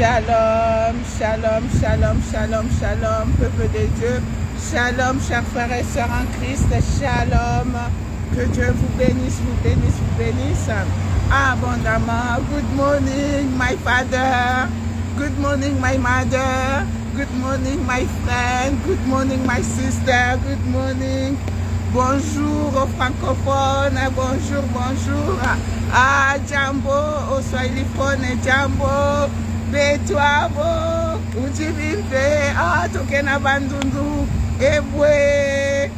Shalom, shalom, shalom, shalom, shalom, peuple de Dieu. Shalom, chers frères et sœurs en Christ. Shalom. Que Dieu vous bénisse, vous bénisse, vous bénisse abondamment. Good morning, my father. Good morning, my mother. Good morning, my friend. Good morning, my sister. Good morning. Bonjour aux francophones. Bonjour, bonjour. Ah, Jambo, aux swahiliphones. Jambo. Betwabo. Ujibimbe. Ah, tokena bandundu. Ebwe.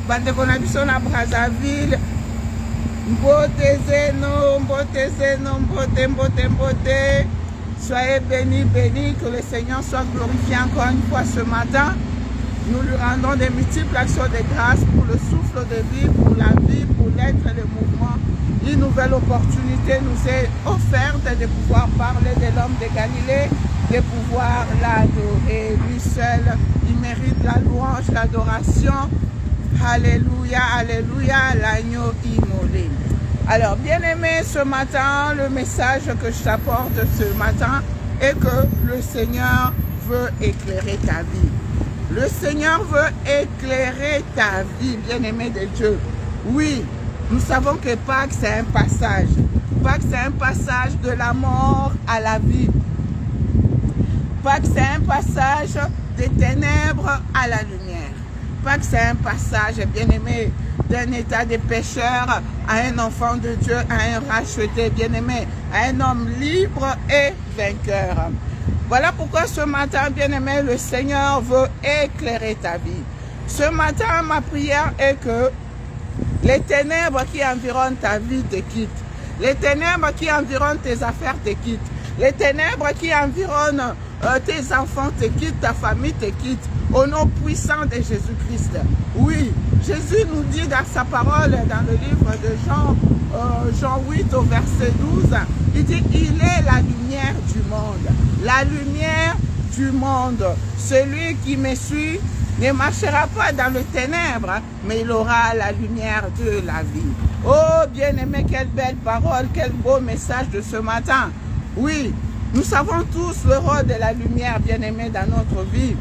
Bandekona biso na Brazzaville. Mbote zeno, mbote zeno, mbote, mbote, mbote. Soyez bénis, bénis, que le Seigneur soit glorifié encore une fois ce matin. Nous lui rendons des multiples actions de grâce pour le souffle de vie, pour la vie, pour l'être et le mouvement. Une nouvelle opportunité nous est offerte de pouvoir parler de l'homme de Galilée, de pouvoir l'adorer. Lui seul, il mérite la louange, l'adoration. Alléluia, alléluia, l'agneau immolé. Alors, bien-aimé, ce matin, le message que je t'apporte ce matin est que le Seigneur veut éclairer ta vie. Le Seigneur veut éclairer ta vie, bien-aimé de Dieu. Oui, nous savons que Pâques, c'est un passage. Pâques, c'est un passage de la mort à la vie. Pâques, c'est un passage des ténèbres à la lumière. Pâques, c'est un passage, bien-aimé, d'un état de pécheur à un enfant de Dieu, à un racheté, bien-aimé, à un homme libre et vainqueur. Voilà pourquoi ce matin, bien-aimé, le Seigneur veut éclairer ta vie. Ce matin, ma prière est que les ténèbres qui environnent ta vie te quittent. Les ténèbres qui environnent tes affaires te quittent. Les ténèbres qui environnent tes enfants te quittent, ta famille te quitte. Au nom puissant de Jésus-Christ. Oui, Jésus nous dit dans sa parole, dans le livre de Jean 8 au verset 12, il dit, il est la lumière du monde. La lumière du monde. Celui qui me suit ne marchera pas dans le ténèbre, mais il aura la lumière de la vie. Oh, bien-aimé, quelle belle parole, quel beau message de ce matin. Oui, nous savons tous le rôle de la lumière, bien-aimé, dans notre vie.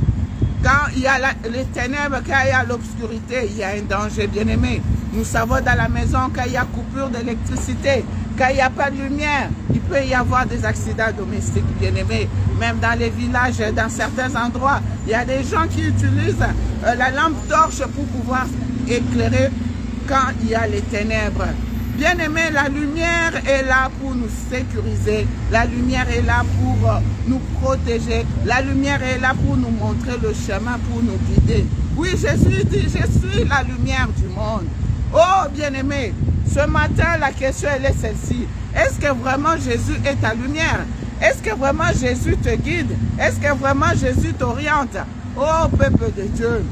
Quand il y a les ténèbres, quand il y a l'obscurité, il y a un danger, bien-aimé. Nous savons dans la maison, quand il y a coupure d'électricité, quand il n'y a pas de lumière, il peut y avoir des accidents domestiques, bien-aimés. Même dans les villages, dans certains endroits, il y a des gens qui utilisent la lampe torche pour pouvoir éclairer quand il y a les ténèbres. Bien-aimés, la lumière est là pour nous sécuriser. La lumière est là pour nous protéger. La lumière est là pour nous montrer le chemin, pour nous guider. Oui, Jésus dit, je suis la lumière du monde. Oh, bien-aimé, ce matin, la question, elle est celle-ci. Est-ce que vraiment Jésus est ta lumière? Est-ce que vraiment Jésus te guide? Est-ce que vraiment Jésus t'oriente? Oh, peuple de Dieu.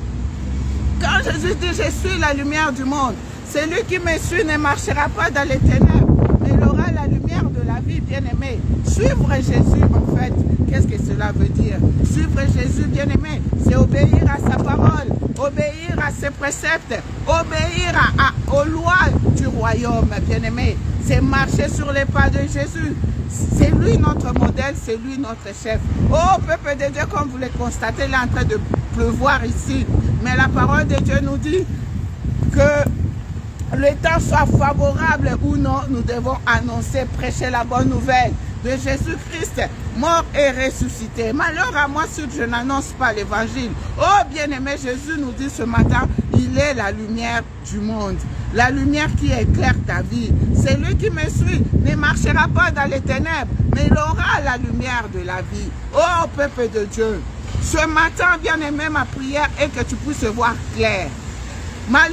Quand Jésus dit, je suis la lumière du monde, celui qui me suit ne marchera pas dans les ténèbres, mais il aura la lumière de la vie, bien-aimé. Suivre Jésus, en fait, qu'est-ce que cela veut dire? Suivre Jésus, bien-aimé, c'est obéir à sa parole, obéir à ses préceptes, obéir aux lois du royaume, bien-aimé. C'est marcher sur les pas de Jésus. C'est lui notre modèle, c'est lui notre chef. Oh, peuple de Dieu, comme vous le constatez, il est en train de pleuvoir ici. Mais la parole de Dieu nous dit que le temps soit favorable ou non, nous devons annoncer, prêcher la bonne nouvelle de Jésus-Christ, mort et ressuscité. Malheur à moi si je n'annonce pas l'évangile. Oh, bien-aimé, Jésus nous dit ce matin, il est la lumière du monde. La lumière qui éclaire ta vie. Celui qui me suit ne marchera pas dans les ténèbres, mais il aura la lumière de la vie. Oh, peuple de Dieu, ce matin, bien-aimé, ma prière est que tu puisses voir clair. Ma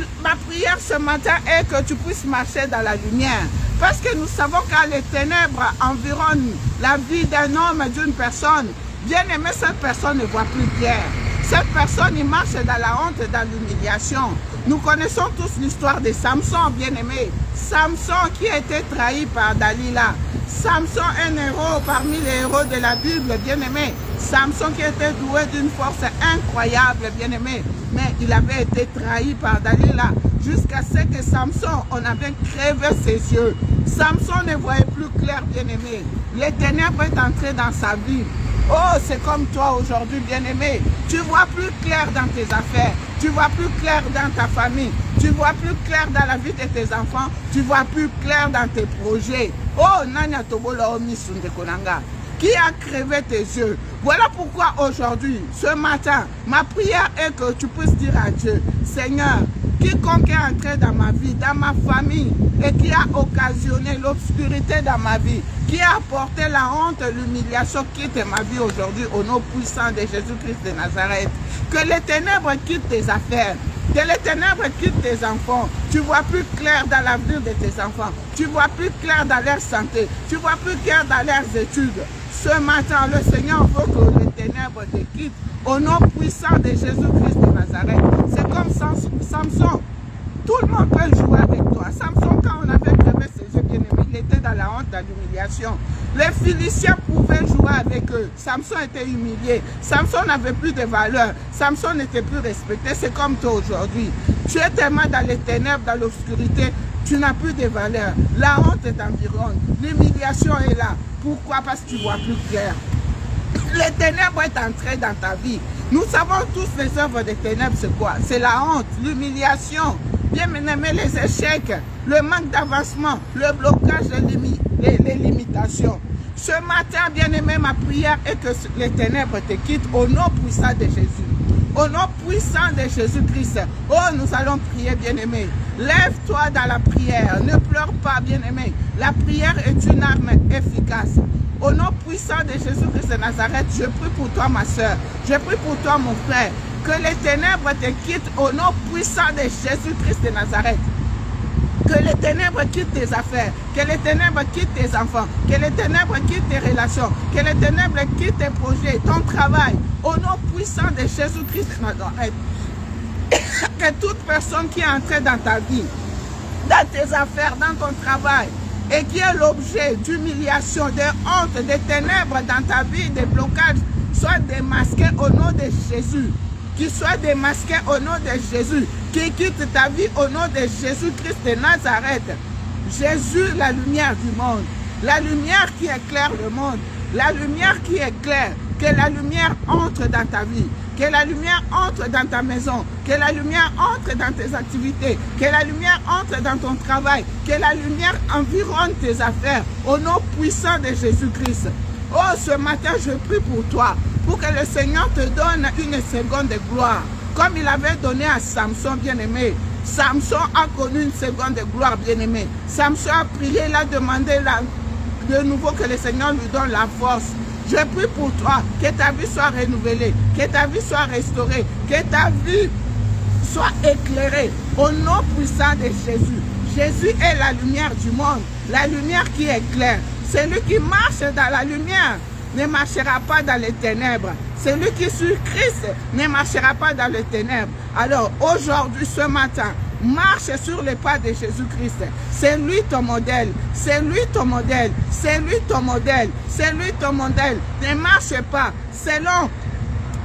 prière ce matin est que tu puisses marcher dans la lumière. Parce que nous savons que les ténèbres environnent la vie d'un homme, d'une personne. Bien aimé, cette personne ne voit plus clair. Cette personne, il marche dans la honte, dans l'humiliation. Nous connaissons tous l'histoire de Samson, bien aimé. Samson qui a été trahi par Dalila. Samson, un héros parmi les héros de la Bible, bien-aimé. Samson qui était doué d'une force incroyable, bien-aimé. Mais il avait été trahi par Dalila. Jusqu'à ce que Samson, on avait crevé ses yeux. Samson ne voyait plus clair, bien-aimé. Les ténèbres est entré dans sa vie. Oh, c'est comme toi aujourd'hui, bien-aimé. Tu vois plus clair dans tes affaires. Tu vois plus clair dans ta famille. Tu vois plus clair dans la vie de tes enfants. Tu vois plus clair dans tes projets. Oh, Nanya Tobola Omisunde Konanga. Qui a crevé tes yeux? Voilà pourquoi aujourd'hui, ce matin, ma prière est que tu puisses dire à Dieu, Seigneur, quiconque est entré dans ma vie, dans ma famille, et qui a occasionné l'obscurité dans ma vie, qui a apporté la honte, l'humiliation, quitte ma vie aujourd'hui au nom puissant de Jésus-Christ de Nazareth. Que les ténèbres quittent tes affaires. Que les ténèbres quittent tes enfants. Tu vois plus clair dans l'avenir de tes enfants. Tu vois plus clair dans leur santé. Tu vois plus clair dans leurs études. Ce matin, le Seigneur veut que les ténèbres te quittent au nom puissant de Jésus-Christ de Nazareth. C'est comme Samson. Tout le monde peut jouer avec toi. Samson, quand on avait crevé ses yeux bien-aimés, il était dans la honte, dans l'humiliation. Les Philistins pouvaient jouer avec eux. Samson était humilié. Samson n'avait plus de valeur. Samson n'était plus respecté. C'est comme toi aujourd'hui. Tu es tellement dans les ténèbres, dans l'obscurité, tu n'as plus de valeur. La honte est environ. L'humiliation est là. Pourquoi? Parce que tu vois plus clair. Les ténèbres est entré dans ta vie. Nous savons tous les œuvres des ténèbres, c'est quoi? C'est la honte, l'humiliation, bien aimé, les échecs, le manque d'avancement, le blocage, les limitations. Ce matin, bien aimé, ma prière est que les ténèbres te quittent au nom puissant de Jésus. Au nom puissant de Jésus-Christ. Oh, nous allons prier, bien aimé. Lève-toi dans la prière. Ne pleure pas, bien aimé. La prière est une arme efficace. Au nom puissant de Jésus-Christ de Nazareth, je prie pour toi, ma soeur. Je prie pour toi, mon frère. Que les ténèbres te quittent au nom puissant de Jésus-Christ de Nazareth. Que les ténèbres quittent tes affaires. Que les ténèbres quittent tes enfants. Que les ténèbres quittent tes relations. Que les ténèbres quittent tes projets, ton travail. Au nom puissant de Jésus-Christ de Nazareth. Que toute personne qui est entrée dans ta vie, dans tes affaires, dans ton travail, et qui est l'objet d'humiliation, de honte, de ténèbres dans ta vie, de blocages, soit démasqué au nom de Jésus. Qui soit démasqué au nom de Jésus. Qui quitte ta vie au nom de Jésus-Christ de Nazareth. Jésus, la lumière du monde. La lumière qui éclaire le monde. La lumière qui éclaire. Que la lumière entre dans ta vie. Que la lumière entre dans ta maison. Que la lumière entre dans tes activités. Que la lumière entre dans ton travail. Que la lumière environne tes affaires. Au nom puissant de Jésus-Christ. Oh, ce matin, je prie pour toi. Pour que le Seigneur te donne une seconde de gloire. Comme il avait donné à Samson, bien-aimé. Samson a connu une seconde de gloire, bien-aimé. Samson a prié, il a demandé de nouveau que le Seigneur lui donne la force. Je prie pour toi, que ta vie soit renouvelée, que ta vie soit restaurée, que ta vie soit éclairée. Au nom puissant de Jésus. Jésus est la lumière du monde, la lumière qui éclaire. Celui qui marche dans la lumière ne marchera pas dans les ténèbres. Celui qui suit Christ ne marchera pas dans les ténèbres. Alors aujourd'hui, ce matin, marche sur les pas de Jésus-Christ. C'est lui ton modèle. C'est lui ton modèle. C'est lui ton modèle. C'est lui ton modèle. Ne marche pas selon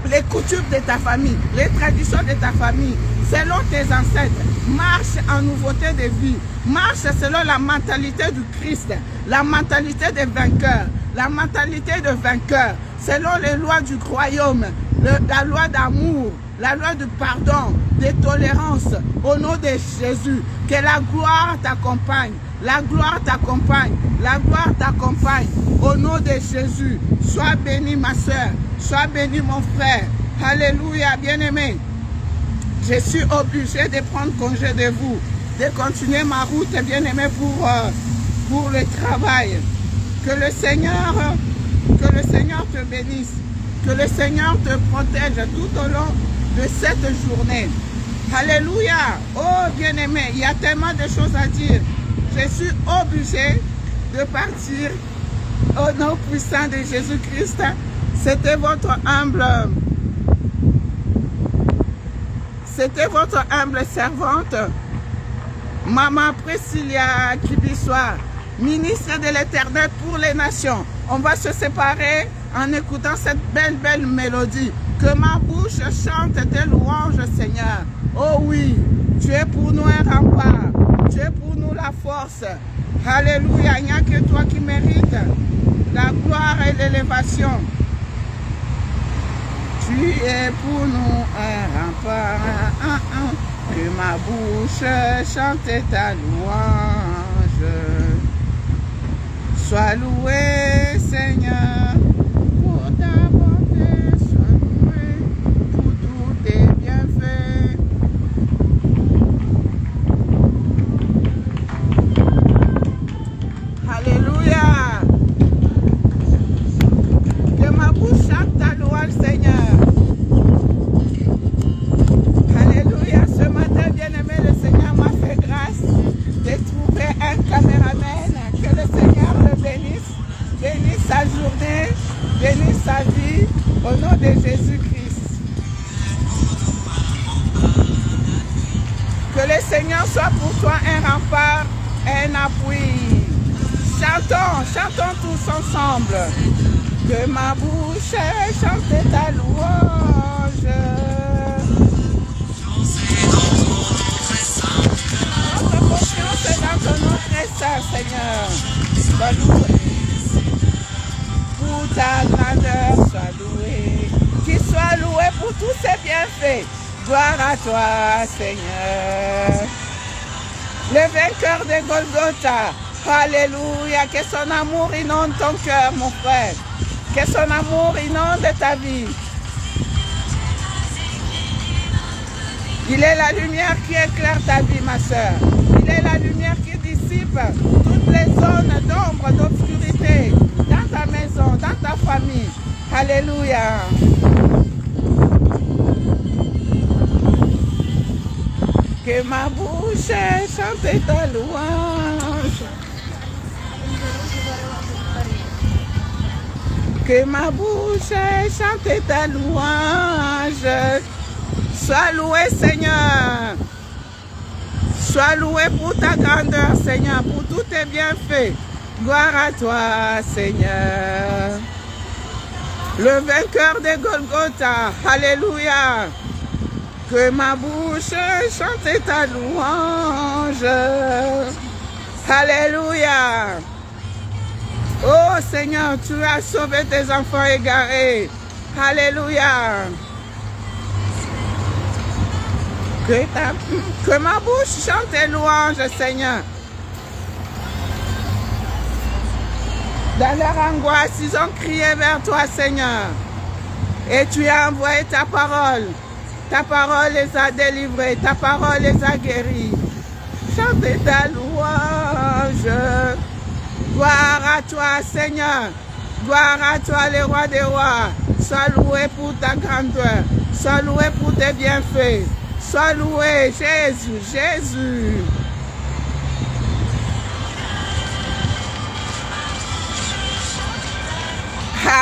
les coutumes de ta famille, les traditions de ta famille, selon tes ancêtres. Marche en nouveauté de vie. Marche selon la mentalité du Christ, la mentalité des vainqueurs, la mentalité de vainqueurs, selon les lois du royaume, la loi d'amour, la loi du pardon, de tolérance, au nom de Jésus. Que la gloire t'accompagne, la gloire t'accompagne, la gloire t'accompagne, au nom de Jésus. Sois béni ma soeur, sois béni mon frère. Alléluia, bien-aimé. Je suis obligé de prendre congé de vous, de continuer ma route, bien-aimé, pour le travail. Que le Seigneur te bénisse, que le Seigneur te protège tout au long de cette journée. Alléluia. Oh bien-aimé, il y a tellement de choses à dire. Je suis obligé de partir au nom puissant de Jésus-Christ. C'était votre humble servante, Maman Priscilla Kibiswa. ministre de l'Éternel pour les nations. On va se séparer en écoutant cette belle mélodie. Que ma bouche chante tes louanges, Seigneur. Oh oui, tu es pour nous un rempart. Tu es pour nous la force. Alléluia, il n'y a que toi qui mérites la gloire et l'élévation. Tu es pour nous un rempart. Que ma bouche chante ta louange. Sois loué, Seigneur, pour ta bonté. Sois loué pour tous tes bienfaits. Alléluia. Que ma bouche chante ta louange, Seigneur. Alléluia. Ce matin, bien-aimé, le Seigneur m'a fait grâce de trouver un caméraman. Que le Seigneur le bénisse, bénisse sa journée, bénisse sa vie, au nom de Jésus-Christ. Que le Seigneur soit pour toi un rempart, un appui. Chantons tous ensemble. Que ma bouche chante ta louange. Notre confiance est dans ton nom très saint, Seigneur. Sois loué. Pour ta grandeur, sois loué. Qu'il soit loué pour tous ses bienfaits. Gloire à toi, Seigneur. Le vainqueur de Golgotha. Alléluia. Que son amour inonde ton cœur, mon frère. Que son amour inonde ta vie. Il est la lumière qui éclaire ta vie, ma soeur. Il est la lumière qui dissipe toutes les zones d'ombre, d'obscurité dans ta maison, dans ta famille. Alléluia. Que ma bouche chante ta louange. Que ma bouche chante ta louange. Sois loué, Seigneur. Sois loué pour ta grandeur, Seigneur, pour tous tes bienfaits. Gloire à toi, Seigneur. Le vainqueur de Golgotha. Alléluia. Que ma bouche chante ta louange. Alléluia. Oh Seigneur, tu as sauvé tes enfants égarés. Alléluia. Que ma bouche chante tes louanges, Seigneur. Dans leur angoisse, ils ont crié vers toi, Seigneur. Et tu as envoyé ta parole. Ta parole les a délivrés. Ta parole les a guéris. Chante ta louange. Gloire à toi, Seigneur. Gloire à toi, le roi des rois. Sois loué pour ta grandeur. Sois loué pour tes bienfaits. Sois loué, Jésus, Jésus.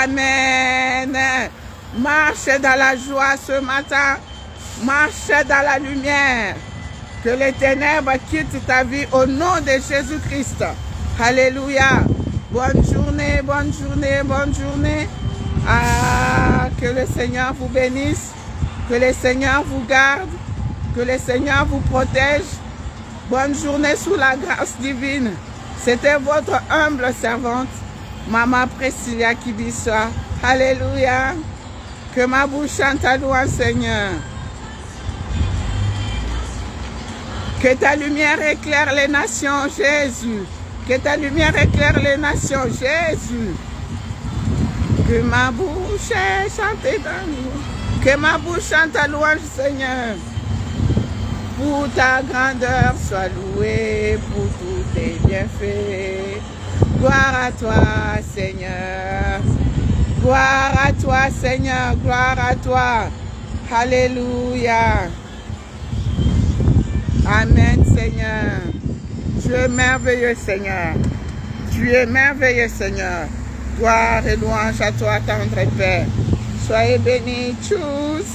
Amen. Marche dans la joie ce matin. Marche dans la lumière. Que les ténèbres quittent ta vie au nom de Jésus-Christ. Alléluia. Bonne journée, bonne journée, bonne journée. Ah, que le Seigneur vous bénisse. Que le Seigneur vous garde. Que le Seigneur vous protège. Bonne journée sous la grâce divine. C'était votre humble servante, Maman Priscilla Kibiswa. Alléluia. Que ma bouche chante ta louange, Seigneur. Que ta lumière éclaire les nations, Jésus. Que ta lumière éclaire les nations, Jésus. Que ma bouche chante ta louange. Que ma bouche chante ta louange, Seigneur. Pour ta grandeur, sois loué pour tous tes bienfaits. Gloire à toi, Seigneur. Gloire à toi, Seigneur. Gloire à toi. Alléluia. Amen, Seigneur. Tu es merveilleux, Seigneur. Tu es merveilleux, Seigneur. Gloire et louange à toi, tendre Père. Soyez bénis tous.